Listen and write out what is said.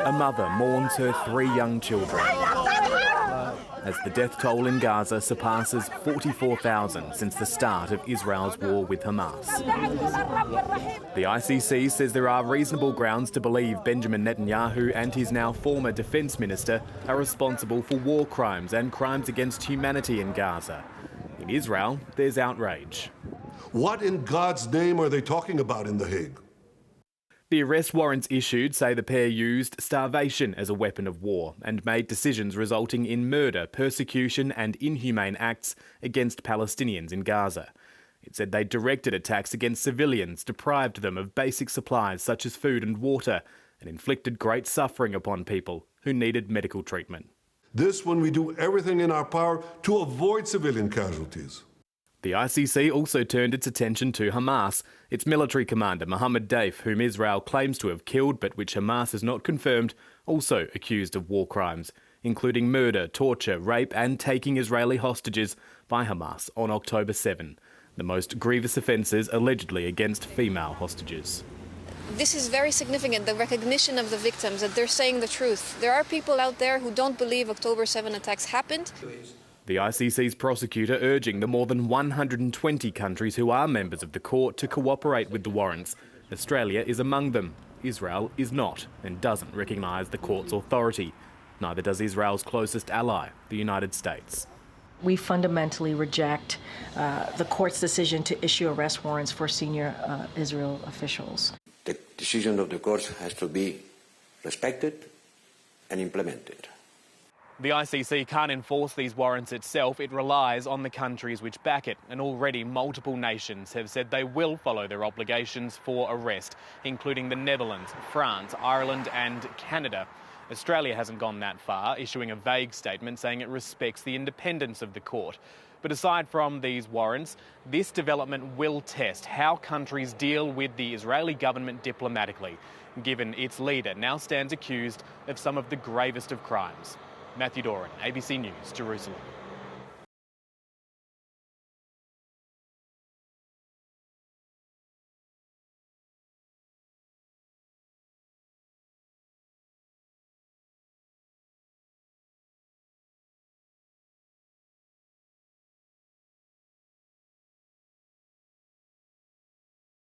A mother mourns her 3 young children as the death toll in Gaza surpasses 44,000 since the start of Israel's war with Hamas. The ICC says there are reasonable grounds to believe Benjamin Netanyahu and his now former defence minister are responsible for war crimes and crimes against humanity in Gaza. In Israel, there's outrage. What in God's name are they talking about in The Hague? The arrest warrants issued say the pair used starvation as a weapon of war and made decisions resulting in murder, persecution and inhumane acts against Palestinians in Gaza. It said they directed attacks against civilians, deprived them of basic supplies such as food and water, and inflicted great suffering upon people who needed medical treatment. This when we do everything in our power to avoid civilian casualties. The ICC also turned its attention to Hamas, its military commander Mohammed Deif, whom Israel claims to have killed but which Hamas has not confirmed, also accused of war crimes, including murder, torture, rape and taking Israeli hostages by Hamas on October 7, the most grievous offences allegedly against female hostages. This is very significant, the recognition of the victims, that they're saying the truth. There are people out there who don't believe October 7 attacks happened. The ICC's prosecutor urging the more than 120 countries who are members of the court to cooperate with the warrants. Australia is among them. Israel is not and doesn't recognise the court's authority. Neither does Israel's closest ally, the United States. We fundamentally reject the court's decision to issue arrest warrants for senior Israel officials. The decision of the court has to be respected and implemented. The ICC can't enforce these warrants itself. It relies on the countries which back it, and already multiple nations have said they will follow their obligations for arrest, including the Netherlands, France, Ireland and Canada. Australia hasn't gone that far, issuing a vague statement saying it respects the independence of the court. But aside from these warrants, this development will test how countries deal with the Israeli government diplomatically, given its leader now stands accused of some of the gravest of crimes. Matthew Doran, ABC News, Jerusalem.